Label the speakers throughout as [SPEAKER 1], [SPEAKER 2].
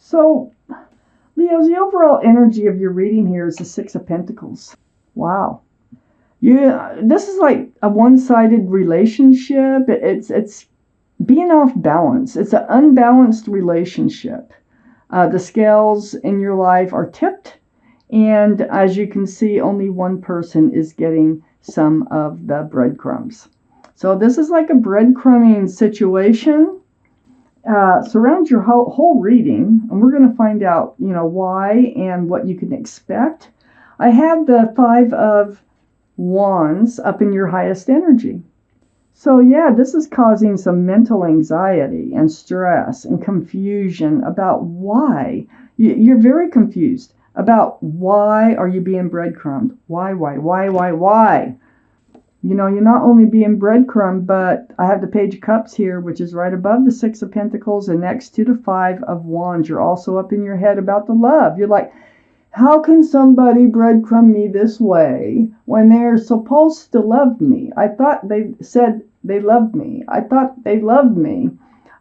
[SPEAKER 1] So, Leo, the overall energy of your reading here is the Six of Pentacles. Wow. This is like a one-sided relationship. It's being off balance. It's an unbalanced relationship. The scales in your life are tipped, and as you can see, only one person is getting some of the breadcrumbs. So this is like a breadcrumbing situation. Surround your whole reading, and we're going to find out, why and what you can expect. I have the Five of Wands up in your highest energy. So yeah, this is causing some mental anxiety and stress and confusion about why. You're very confused about why are you being breadcrumbed? Why? You're not only being breadcrumbed, but I have the Page of Cups here, which is right above the Six of Pentacles and next to the Five of Wands. You're also up in your head about the love. You're like, how can somebody breadcrumb me this way when they're supposed to love me? I thought they said they loved me. I thought they loved me.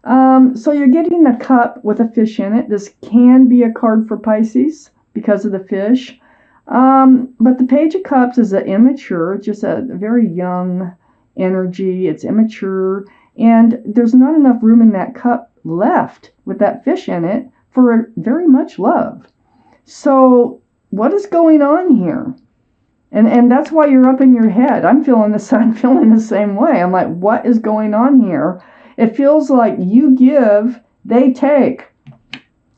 [SPEAKER 1] So you're getting a cup with a fish in it. This can be a card for Pisces because of the fish. But the Page of Cups is an immature, just a very young energy. It's immature, and there's not enough room in that cup left with that fish in it for very much love. So what is going on here? And that's why you're up in your head. I'm feeling the same way. I'm like, what is going on here? It feels like you give, they take.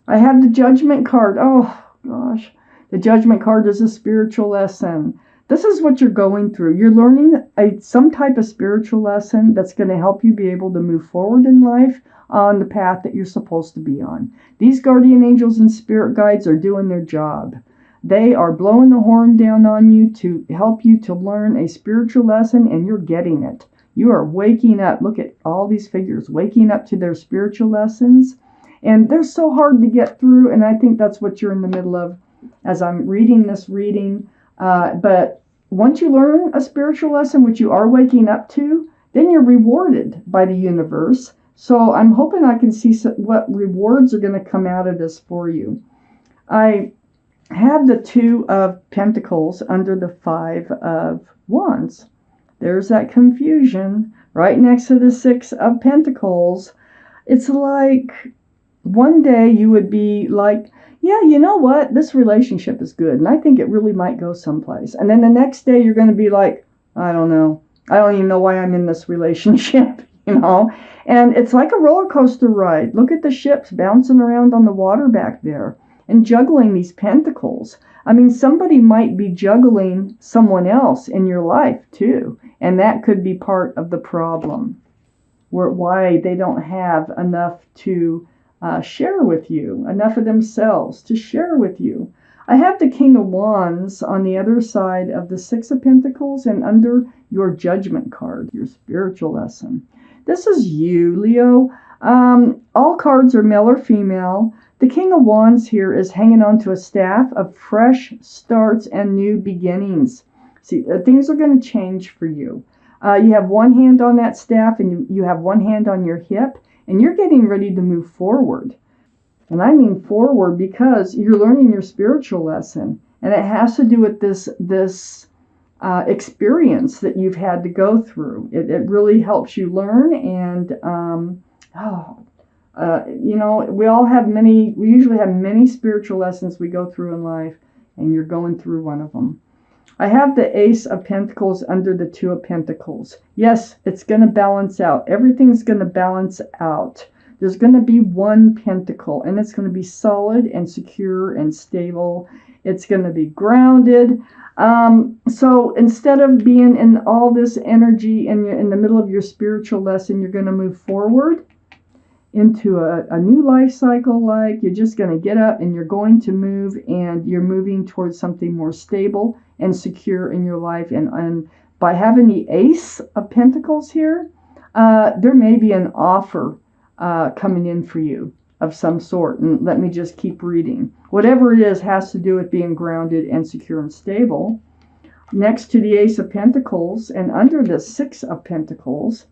[SPEAKER 1] I have the Judgment card. Oh gosh. The Judgment card is a spiritual lesson. This is what you're going through. You're learning some type of spiritual lesson that's going to help you be able to move forward in life on the path that you're supposed to be on. These guardian angels and spirit guides are doing their job. They are blowing the horn down on you to help you to learn a spiritual lesson, and you're getting it. You are waking up. Look at all these figures waking up to their spiritual lessons, and they're so hard to get through, and I think that's what you're in the middle of as I'm reading this reading. But once you learn a spiritual lesson, which you are waking up to, then you're rewarded by the universe. So I'm hoping I can see what rewards are going to come out of this for you. I have the Two of Pentacles under the Five of Wands. There's that confusion right next to the Six of Pentacles. It's like one day you would be like, yeah, you know what? This relationship is good, and I think it really might go someplace. And then the next day you're going to be like, I don't know. I don't even know why I'm in this relationship, And it's like a roller coaster ride. Look at the ships bouncing around on the water back there and juggling these pentacles. I mean, somebody might be juggling someone else in your life too, and that could be part of the problem, why they don't have enough to share with you, enough of themselves to share with you. I have the King of Wands on the other side of the Six of Pentacles and under your Judgment card, your spiritual lesson. This is you, Leo. All cards are male or female. The King of Wands here is hanging on to a staff of fresh starts and new beginnings. See, things are going to change for you. You have one hand on that staff and you have one hand on your hip, and you're getting ready to move forward. And I mean forward because you're learning your spiritual lesson. And it has to do with this experience that you've had to go through. It really helps you learn. And, we usually have many spiritual lessons we go through in life. And you're going through one of them. I have the Ace of Pentacles under the Two of Pentacles. Yes, it's going to balance out. Everything's going to balance out. There's going to be one pentacle, and it's going to be solid and secure and stable. It's going to be grounded. So instead of being in all this energy and you're in the middle of your spiritual lesson, you're going to move forward into a new life cycle. Like you're just going to get up and you're going to move, and you're moving towards something more stable and secure in your life. And by having the Ace of Pentacles here, there may be an offer coming in for you of some sort. And let me just keep reading. Whatever it is has to do with being grounded and secure and stable. Next to the Ace of Pentacles and under the Six of Pentacles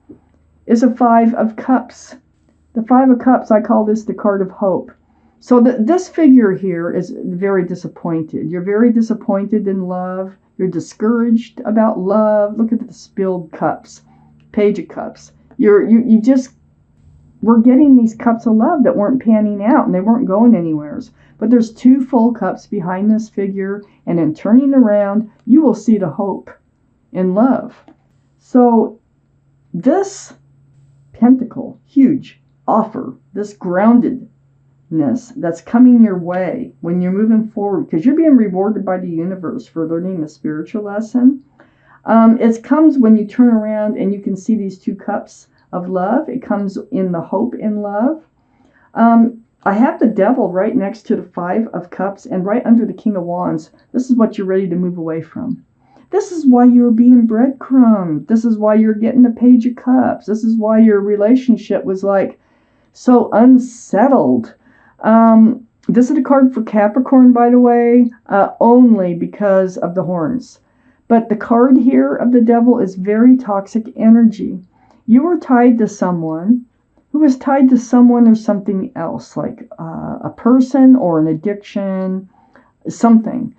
[SPEAKER 1] is a Five of Cups. The Five of Cups, I call this the card of hope. So this figure here is very disappointed. You're very disappointed in love. You're discouraged about love. Look at the spilled cups, Page of Cups. You just were getting these cups of love that weren't panning out and they weren't going anywhere. But there's two full cups behind this figure, and in turning around, you will see the hope in love. So this pentacle, huge offer, this groundedness that's coming your way when you're moving forward, because you're being rewarded by the universe for learning the spiritual lesson. It comes when you turn around and you can see these two cups of love. It comes in the hope in love. I have the devil right next to the Five of Cups and right under the King of Wands. This is what you're ready to move away from. This is why you're being breadcrumbed. This is why you're getting the Page of Cups. This is why your relationship was like so unsettled. This is a card for Capricorn, by the way, only because of the horns. But the card here of the devil is very toxic energy. You were tied to someone who was tied to someone or something else, like a person or an addiction, something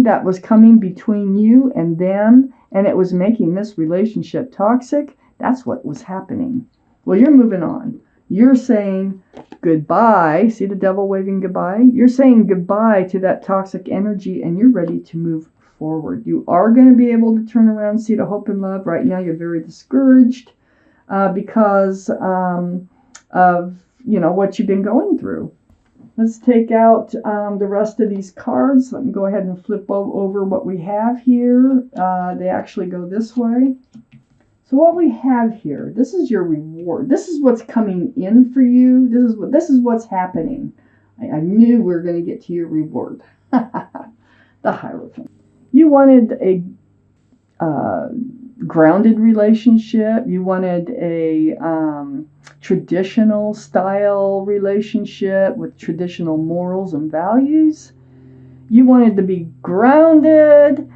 [SPEAKER 1] that was coming between you and them, and it was making this relationship toxic. That's what was happening. Well, you're moving on. You're saying goodbye. See the devil waving goodbye? You're saying goodbye to that toxic energy, and you're ready to move forward. You are going to be able to turn around, see the hope and love. Right now, you're very discouraged because of what you've been going through. Let's take out the rest of these cards. Let me go ahead and flip over what we have here. They actually go this way. So what we have here, this is your reward. This is what's coming in for you. This is what's happening. I knew we were going to get to your reward. The Hierophant. You wanted a grounded relationship. You wanted a traditional style relationship with traditional morals and values. You wanted to be grounded.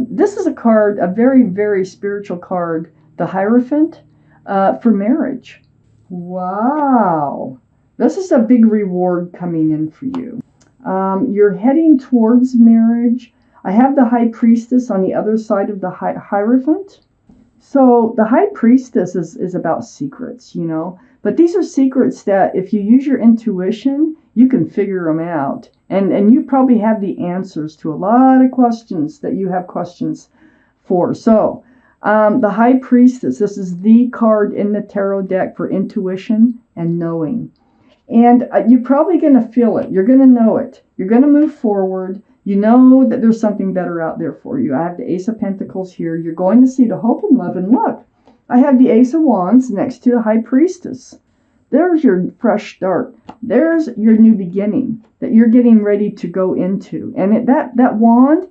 [SPEAKER 1] This is a card, a very, very spiritual card, the Hierophant, for marriage. Wow. This is a big reward coming in for you. You're heading towards marriage. I have the High Priestess on the other side of the Hierophant. So the High Priestess is about secrets, But these are secrets that if you use your intuition, you can figure them out. And you probably have the answers to a lot of questions that you have questions for. So the High Priestess, this is the card in the tarot deck for intuition and knowing. And you're probably going to feel it. You're going to know it. You're going to move forward. You know that there's something better out there for you. I have the Ace of Pentacles here. You're going to see the hope and love. And look, I have the Ace of Wands next to the High Priestess. There's your fresh start. There's your new beginning that you're getting ready to go into. And that wand,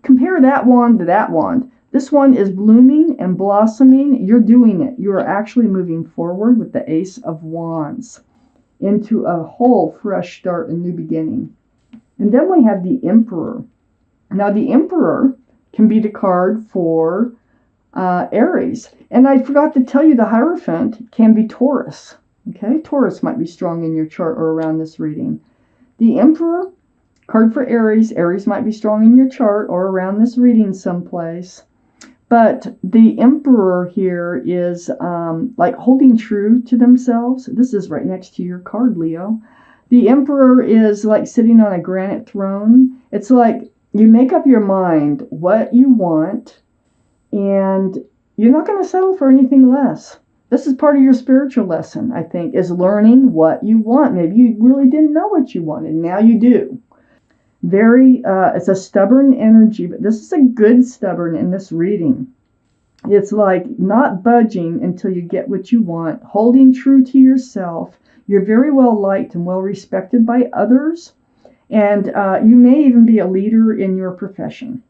[SPEAKER 1] compare that wand to that wand. This one is blooming and blossoming. You're doing it. You are actually moving forward with the Ace of Wands into a whole fresh start and new beginning. And then we have the Emperor. Now the Emperor can be the card for Aries. And I forgot to tell you the Hierophant can be Taurus. Okay, Taurus might be strong in your chart or around this reading. The Emperor, card for Aries. Aries might be strong in your chart or around this reading someplace. But the Emperor here is like holding true to themselves. This is right next to your card, Leo. The Emperor is like sitting on a granite throne. It's like you make up your mind what you want, and you're not going to settle for anything less. This is part of your spiritual lesson, I think, is learning what you want. Maybe you really didn't know what you wanted. Now you do. It's a stubborn energy, but this is a good stubborn in this reading. It's like not budging until you get what you want, holding true to yourself. You're very well liked and well respected by others, and you may even be a leader in your profession.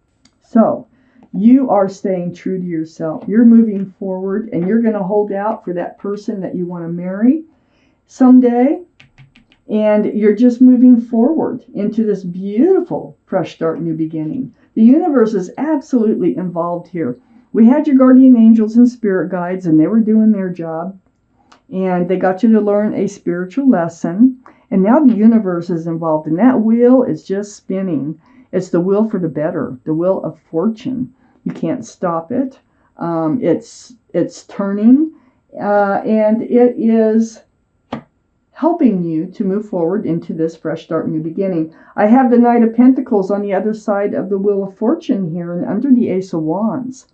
[SPEAKER 1] So you are staying true to yourself. You're moving forward, and you're going to hold out for that person that you want to marry someday. And you're just moving forward into this beautiful fresh start, new beginning. The universe is absolutely involved here. We had your guardian angels and spirit guides, and they were doing their job. And they got you to learn a spiritual lesson. And now the universe is involved, and that wheel is just spinning. It's the wheel for the better, the wheel of fortune. You can't stop it. It's turning, and it is helping you to move forward into this fresh start, new beginning. I have the Knight of Pentacles on the other side of the Wheel of Fortune here, and under the Ace of Wands.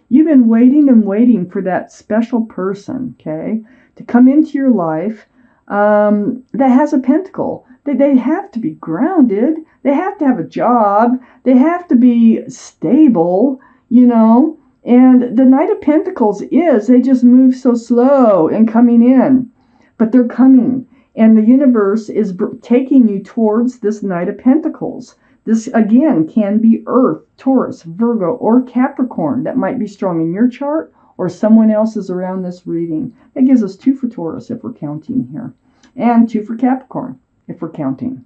[SPEAKER 1] You've been waiting and waiting for that special person, okay, to come into your life that has a pentacle. They have to be grounded. They have to have a job. They have to be stable, you know. And the Knight of Pentacles they just move so slow in coming in. But they're coming. And the universe is taking you towards this Knight of Pentacles. This, again, can be Earth, Taurus, Virgo, or Capricorn. That might be strong in your chart, or someone else's around this reading. That gives us 2 for Taurus if we're counting here. And 2 for Capricorn if we're counting.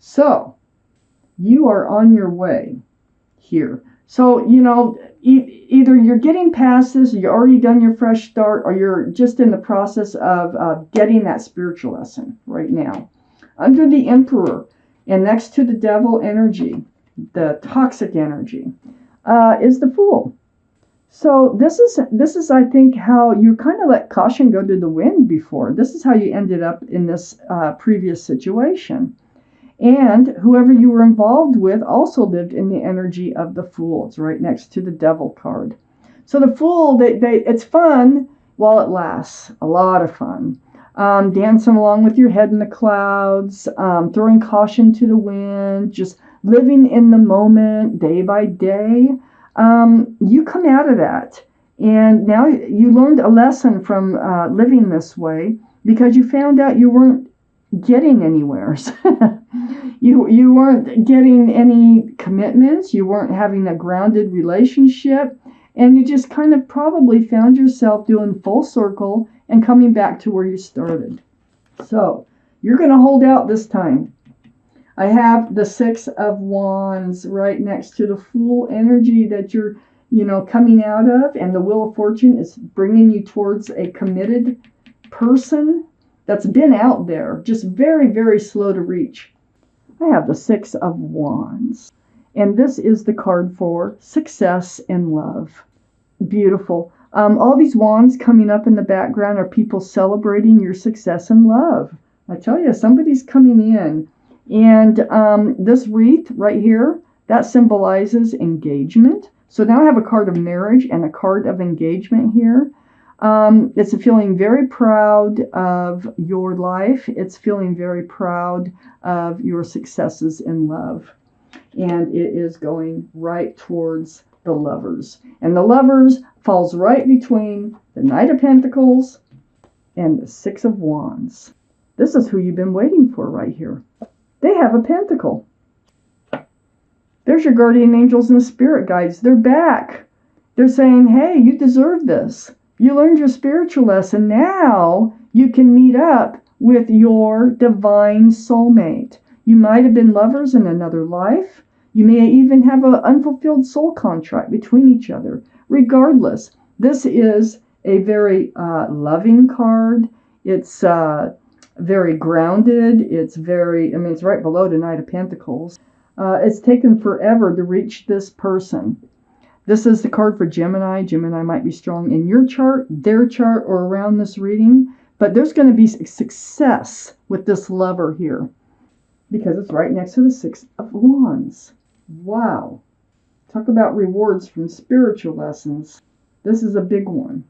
[SPEAKER 1] So, you are on your way here. So, you know, either you're getting past this, you've already done your fresh start, or you're just in the process of getting that spiritual lesson right now. Under the Emperor, and next to the Devil energy, the toxic energy, is the Fool. So this is I think how you kind of let caution go to the wind before. This is how you ended up in this previous situation. And whoever you were involved with also lived in the energy of the Fool. It's right next to the Devil card. So the Fool, it's fun while it lasts. A lot of fun. Dancing along with your head in the clouds, throwing caution to the wind, just living in the moment day by day. You come out of that. And now you learned a lesson from living this way because you found out you weren't getting anywhere. You weren't getting any commitments. You weren't having a grounded relationship. And you just kind of probably found yourself doing full circle and coming back to where you started. So you're going to hold out this time. I have the 6 of Wands right next to the Fool energy that you're, coming out of. And the Wheel of Fortune is bringing you towards a committed person that's been out there, just very, very slow to reach. I have the 6 of Wands, and this is the card for success in love. Beautiful. All these wands coming up in the background are people celebrating your success in love. I tell you, somebody's coming in. And this wreath right here, that symbolizes engagement. So now I have a card of marriage and a card of engagement here. It's feeling very proud of your life. It's feeling very proud of your successes in love. And it is going right towards the Lovers. And the Lovers falls right between the Knight of Pentacles and the 6 of Wands. This is who you've been waiting for right here. They have a pentacle. There's your guardian angels and the spirit guides. They're back. They're saying, hey, you deserve this. You learned your spiritual lesson. Now you can meet up with your divine soulmate. You might have been lovers in another life. You may even have an unfulfilled soul contract between each other. Regardless, this is a very loving card. It's very grounded. It's it's right below the Knight of Pentacles. It's taken forever to reach this person. This is the card for Gemini. Gemini might be strong in your chart, their chart, or around this reading. But there's going to be success with this lover here because it's right next to the 6 of Wands. Wow. Talk about rewards from spiritual lessons. This is a big one.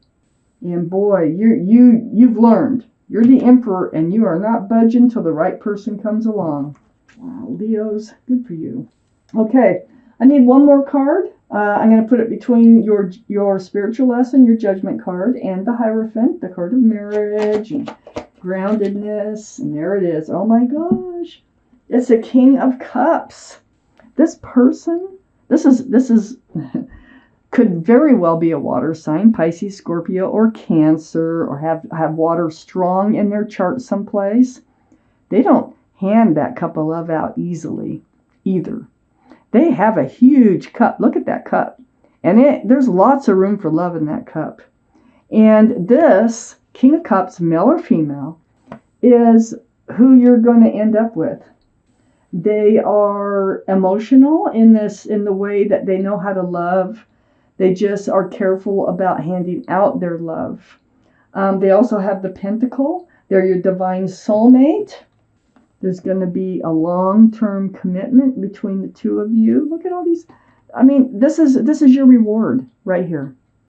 [SPEAKER 1] And boy, you've learned. You're the Emperor and you are not budging till the right person comes along. Wow, Leos, good for you. Okay, I need one more card. I'm going to put it between your spiritual lesson, your judgment card, and the Hierophant, the card of marriage and groundedness. And there it is. Oh my gosh. It's a King of Cups. This person, this is could very well be a water sign, Pisces, Scorpio, or Cancer, or have water strong in their chart someplace. They don't hand that cup of love out easily either. They have a huge cup. Look at that cup. And there's lots of room for love in that cup. And this King of Cups, male or female, is who you're going to end up with. They are emotional in the way that they know how to love. They just are careful about handing out their love. They also have the Pentacle. They're your divine soulmate. There's going to be a long-term commitment between the two of you. Look at all these. I mean, this is your reward right here.